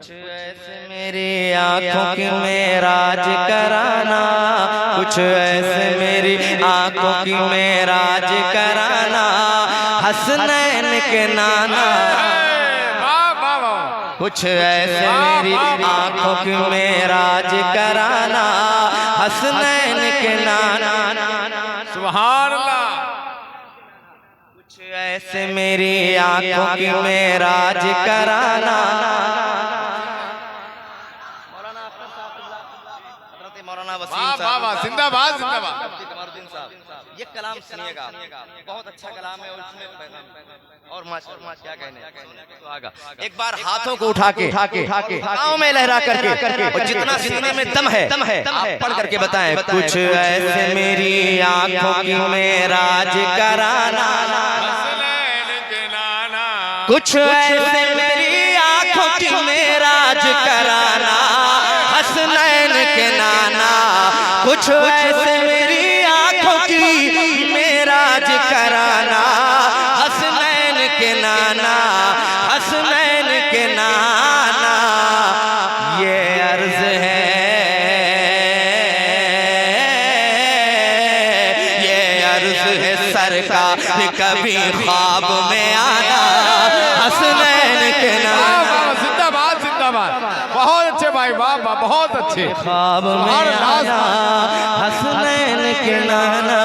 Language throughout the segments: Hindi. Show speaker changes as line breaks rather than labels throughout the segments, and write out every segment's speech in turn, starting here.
कुछ ऐसे मेरी आंखों की में राज कराना, कुछ ऐसे मेरी आंखों की में राज कराना, हसनैन के नाना। कुछ ऐसे मेरी आंखों की में राज कराना, हसनैन के नाना।
सुभान अल्लाह।
कुछ ऐसे मेरी आंखों की में राज कराना। मौलाना वसीम साहब
जिंदाबाद जिंदाबाद।
कमरुद्दीन साहब, ये कलाम सुनिएगा, बहुत अच्छा कलाम है और इसमें पैगाम और माशाअल्लाह क्या कहने तो आगा। एक बार हाथों को उठा के पाँव में लहरा करके और जितना सीने में दम है आप पढ़ करके बताएं। कुछ ऐसे मेरी आंखों की में राज कराना, कुछ ऐसे मेरी आंखों की में राज कराना, हसनैन के नाना। कुछ ऐसे मेरी आंखों की में राज कराना, हसनैन के नाना, हसनैन के नाना। ये अर्ज है, ये अर्ज है सरकार कभी ख्वाब में आना, हसनैन के नाना।
जिंदाबाद जिंदाबाद। बहुत अच्छे भाई, वाह वाह, बहुत अच्छे।
ख्वाब में आना, हसनैन के नाना।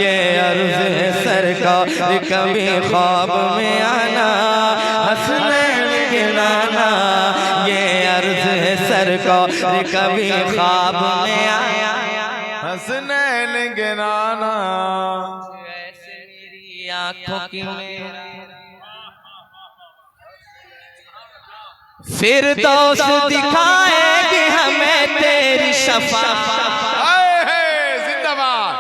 ये अर्ज है सरकार कभी ख्वाब में आना, हसनैन के नाना। ये अर्ज है सरकार कभी ख्वाब में आया,
हसनैन के नाना।
ऐसे मेरी आंखों की मेरा फिरदौस दिखाएगी हमें तेरी शफाअत।
जिंदाबाद।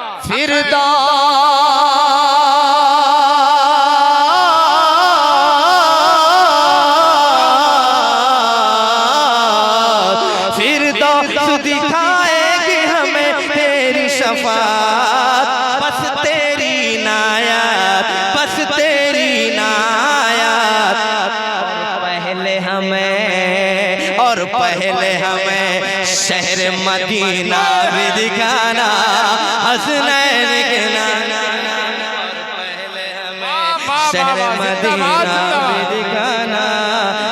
फिरदौस दिखाएगी हमें तेरी शफाअत। बस तेरी नायात, बस तेरी नायात। और पहले हमें शहर मदीना भी दिखाना, हसनैन के नाना। पहले हमें शहर मदीना भी दिखाना,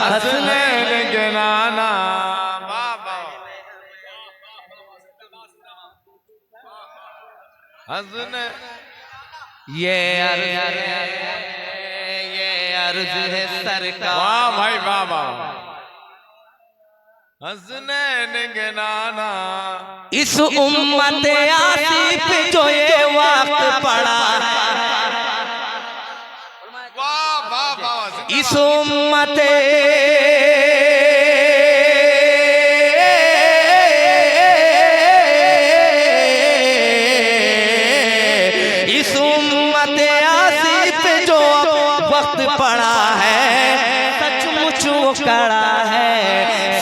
हसनैन
के नाना।
ये अर्ज है सरकार।
वाह भाई वाह वाह। हसनैन के नाना।
इस उम्मत आसिफ पे जो ये वक्त पड़ा,
वाह वाह वाह।
इस उम्मत आसिफ पे जो वक्त पड़ा है, सचमुच वो कड़ा है,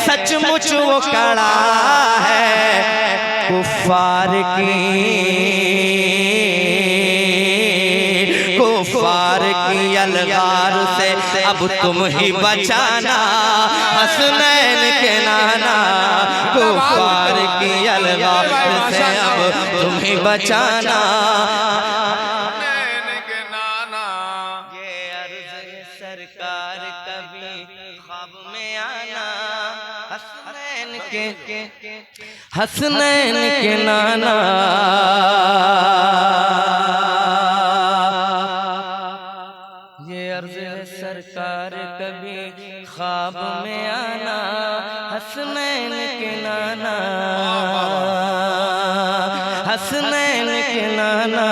सचमुच वो कड़ा है। कुफ्फार की अलगार से अब तुम ही बचाना, हसनैन के नाना। कुफ्फार की अलगार से अब तुम ही बचाना, हसनैन के नाना। ये अर्ज सरकार कभी ख्वाब में आना, हसनैन के नाना। ये अर्ज है सरकार कभी ख्वाब में आना, हसनैन के नाना, हसनैन के नाना।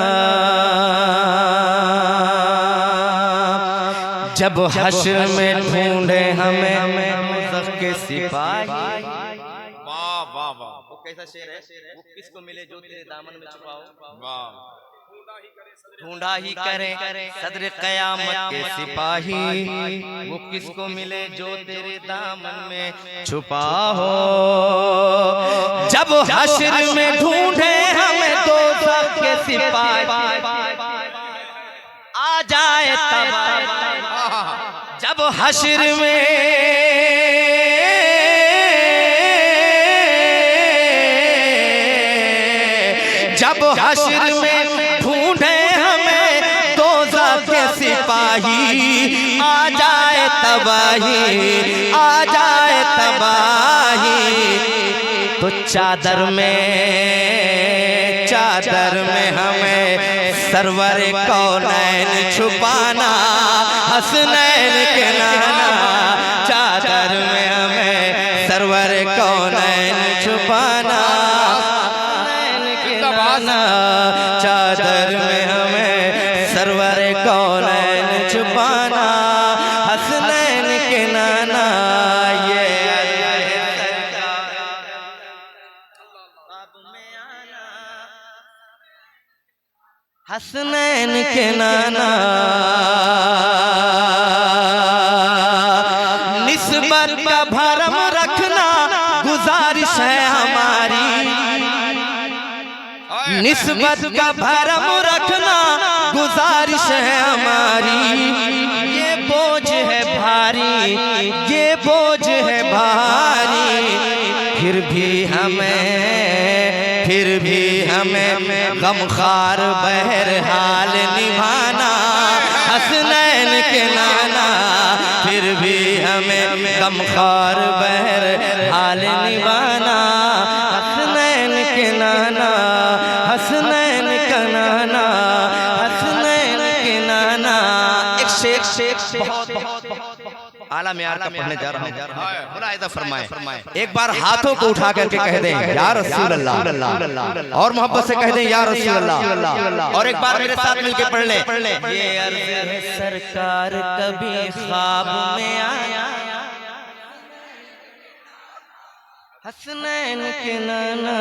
जब हश्र में ढूंढे हमें मुज़फ़्फ़र के सिपाही।
वाह वाह वाह।
वो कैसा शेर है? वो किसको मिले जो तेरे दामन में छुपाओ।
वाह।
ढूंढा ही करे सदर क़यामत के सिपाही, वो किसको मिले जो तेरे दामन में छुपा हो। जब हश्र में ढूंढे हमें दोज़ख के सिपाही, आ जाए तब। जब हश्र में जब हश्र में ढूंढे हमें दोज़ख के सिपाही, आ जाए तबाही, आ जाए तबाही। तो चादर में हमें सरवर कौनैन छुपाना, हसनैन के नाना। चादर में हमें सरवर कौनैन छुपाना, हसनैन के नाना। चादर में हमें सरवर कौनैन छुपाना, हसनैन के नाना। ये हसनैन के नाना। निस्बत का भरम रखना गुजारिश है हमारी, निस्बत का भरम रखना गुजारिश है हमारी। ये बोझ है भारी, ये बोझ है भारी। फिर भी हमें गमखार बहरहाल निभाना, हसनैन के नाना। फिर भी हमें गमखार बहरहाल निभाना, हसनैन के नाना। हसनैन का नाना, हसनैन के नाना। एक शेख बहुत आला में का पढ़ने जा रहा हूँ, मुलाहिज़ा फरमाएं। एक बार हाथों को उठा करके कह दें या रसूल अल्लाह, और मोहब्बत से कह दें या रसूल अल्लाह। और एक बार मेरे साथ मिलके पढ़ लें। ये अर्ज़ है सरकार कभी ख्वाब में आया, हसनैन के नाना।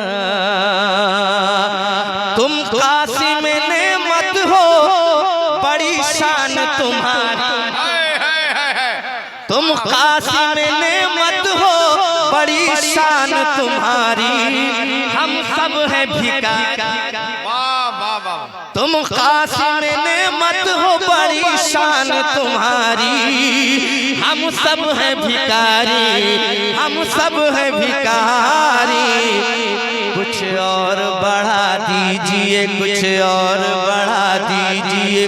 तुम कासिम नेमत हो, बड़ी शान तुम्हारी। तुम कासिम नेमत हो, बड़ी शान तुम्हारी। हम सब हैं भिखारी। तुम कासिम नेमत हो, बड़ी शान तुम्हारी। हम सब हैं भिखारी, हम सब हैं भिखारी। कुछ और बढ़ा दीजिए, कुछ और बढ़ा दीजिए,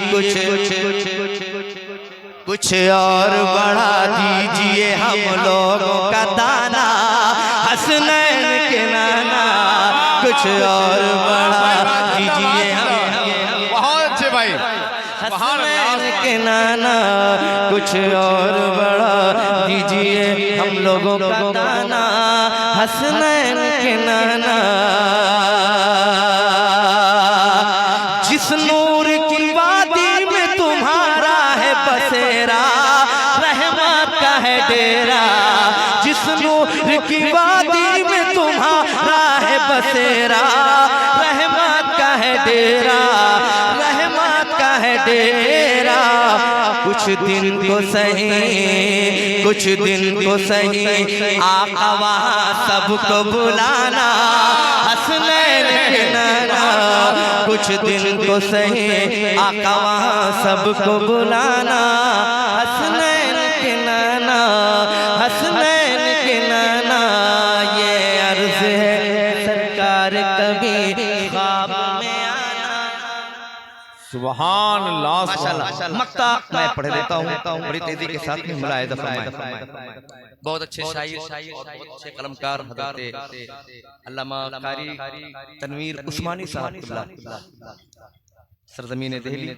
कुछ और बढ़ा दीजिए हम लोगों का दाना, हसनैन के नाना। कुछ और बढ़ा दीजिए हम,
बहुत अच्छे भाई,
हसनैन के नाना। कुछ और बढ़ा दीजिए हम लोगों का दाना, हसनैन के नाना। जिस नूर की वादी में तुम्हारा है बसेरा, रहमत का है डेरा। जिस नूर की वादी में तुम्हारा है बसेरा, रहमत का है डेरा, रहमत का है डेरा। कुछ दिन को सही, कुछ दिन को सही, आका वहाँ सबको बुलाना, हसनैन के नाना। कुछ दिन को सही, आका वहाँ सबको बुलाना, हसनैन के नाना, हसनैन के नाना। ये अर्ज़ है सरकार कभी ख्वाब में आना।
सुभान अल्लाह,
माशाअल्लाह। मक्ता मैं पढ़ देता हूँ बड़ी तेजी के साथ में, मुलाहिज़ा फरमाएं। बहुत अच्छे शायर और बहुत अच्छे कलमकार हज़रत अल्लामा कारी तनवीर उस्मानी साहब सरजमीन दिल्ली,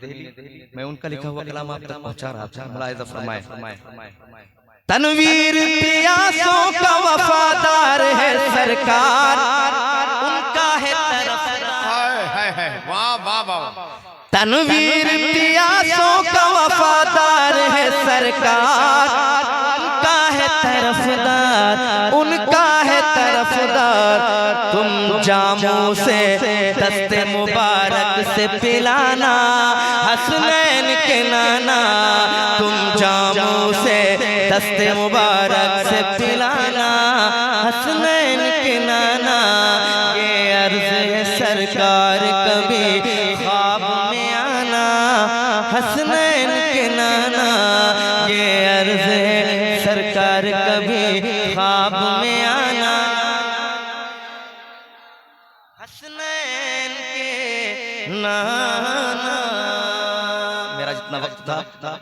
मैं उनका लिखा हुआ कलाम आप तक पहुंचा रहा था, मुलाहिज़ा फरमाएं। तनवीर प्यासों का वफादार है सरकार, उनका है तरफदार।
वाह वाह वाह।
तनवीर प्यासों का वफादार है सरकार, उनका है तरफदार, उनका है तरफदार। तुम जामों से दस्ते मुबारक से पिलाना, हसनैन के नाना। तुम जामों से दस्ते मुबारक से पिलाना, हसनैन के नाना। ये अर्ज़ है सरकार कभी ख्वाब में आना, हसनैन के नाना। ये अर्ज़ है सरकार कभी ख्वाब में आना, हसनैन के ना, मेरा जितना वक्त था